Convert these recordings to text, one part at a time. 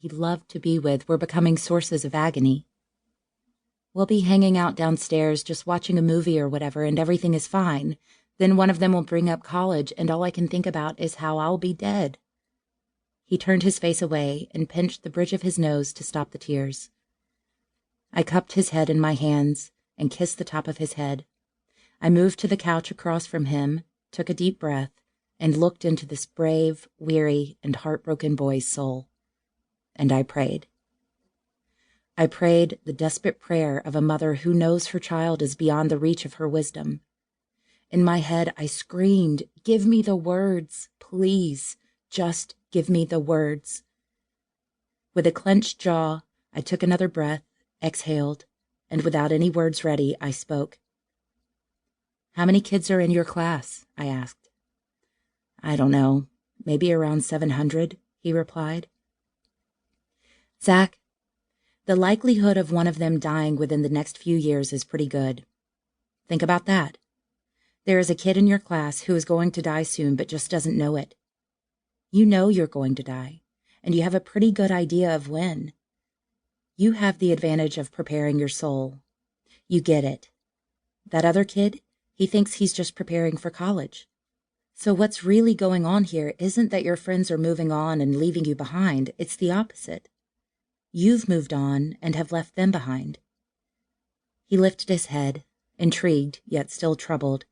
he loved to be with were becoming sources of agony. We'll be hanging out downstairs just watching a movie or whatever, and everything is fine. Then one of them will bring up college, and all I can think about is how I'll be dead. He turned his face away and pinched the bridge of his nose to stop the tears. I cupped his head in my hands and kissed the top of his head. I moved to the couch across from him, took a deep breath, and looked into this brave, weary, and heartbroken boy's soul. And I prayed. I prayed the desperate prayer of a mother who knows her child is beyond the reach of her wisdom. In my head, I screamed, "Give me the words, please, just give me the words." With a clenched jaw, I took another breath, exhaled, and without any words ready, I spoke. "How many kids are in your class?" I asked. "I don't know, maybe around 700, he replied. "Zach, the likelihood of one of them dying within the next few years is pretty good. Think about that. There is a kid in your class who is going to die soon but just doesn't know it. You know you're going to die, and you have a pretty good idea of when. You have the advantage of preparing your soul. You get it. That other kid, he thinks he's just preparing for college. So what's really going on here isn't that your friends are moving on and leaving you behind. It's the opposite. You've moved on and have left them behind." He lifted his head, intrigued yet still troubled.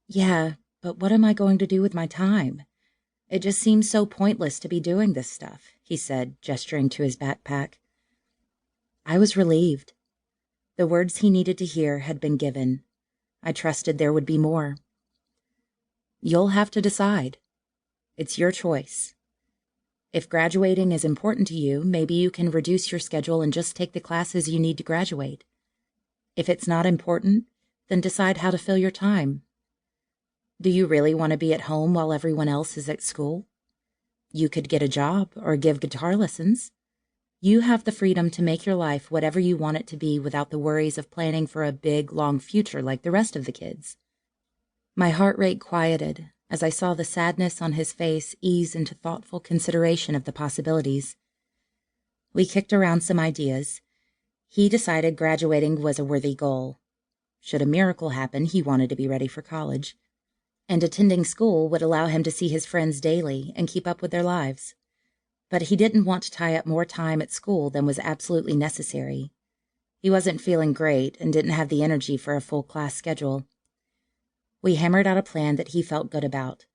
"Yeah, but what am I going to do with my time? It just seems so pointless to be doing this stuff," he said, gesturing to his backpack. I was relieved. The words he needed to hear had been given. I trusted there would be more. "You'll have to decide. It's your choice. If graduating is important to you, maybe you can reduce your schedule and just take the classes you need to graduate. If it's not important, then decide how to fill your time. Do you really want to be at home while everyone else is at school? You could get a job or give guitar lessons. You have the freedom to make your life whatever you want it to be without the worries of planning for a big, long future like the rest of the kids." My heart rate quieted as I saw the sadness on his face ease into thoughtful consideration of the possibilities. We kicked around some ideas. He decided graduating was a worthy goal. Should a miracle happen, he wanted to be ready for college. And attending school would allow him to see his friends daily and keep up with their lives. But he didn't want to tie up more time at school than was absolutely necessary. He wasn't feeling great and didn't have the energy for a full class schedule. We hammered out a plan that he felt good about.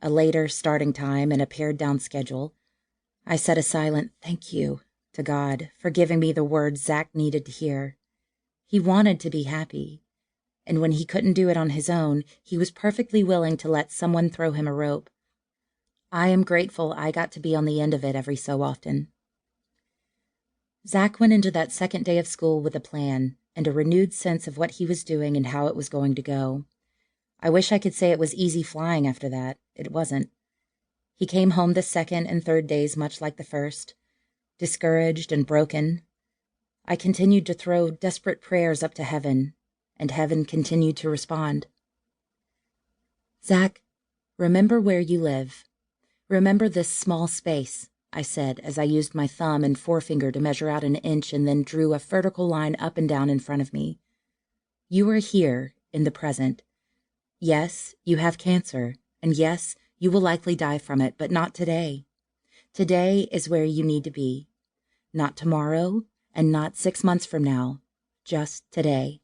A later starting time and a pared-down schedule. I said a silent thank you to God for giving me the words Zach needed to hear. He wanted to be happy, and when he couldn't do it on his own, he was perfectly willing to let someone throw him a rope. I am grateful I got to be on the end of it every so often. Zach went into that second day of school with a plan and a renewed sense of what he was doing and how it was going to go. I wish I could say it was easy flying after that. It wasn't. He came home the second and third days much like the first, discouraged and broken. I continued to throw desperate prayers up to heaven, and heaven continued to respond. "Zach, remember where you live. Remember this small space," I said as I used my thumb and forefinger to measure out an inch and then drew a vertical line up and down in front of me. "You are here in the present. Yes, you have cancer, and yes, you will likely die from it, but not today. Today is where you need to be. Not tomorrow, and not 6 months from now. Just today."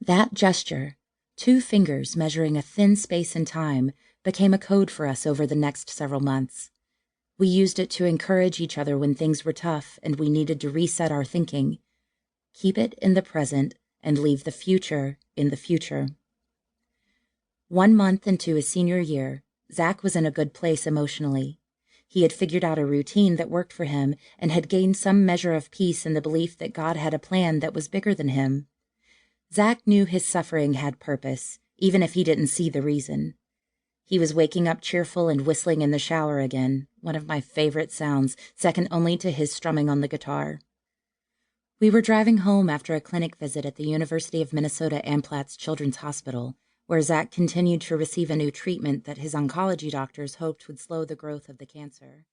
That gesture, 2 fingers measuring a thin space in time, became a code for us over the next several months. We used it to encourage each other when things were tough and we needed to reset our thinking. Keep it in the present and leave the future in the future. 1 month into his senior year, Zach was in a good place emotionally. He had figured out a routine that worked for him and had gained some measure of peace in the belief that God had a plan that was bigger than him. Zach knew his suffering had purpose, even if he didn't see the reason. He was waking up cheerful and whistling in the shower again, one of my favorite sounds, second only to his strumming on the guitar. We were driving home after a clinic visit at the University of Minnesota Amplatz Children's Hospital, where Zach continued to receive a new treatment that his oncology doctors hoped would slow the growth of the cancer.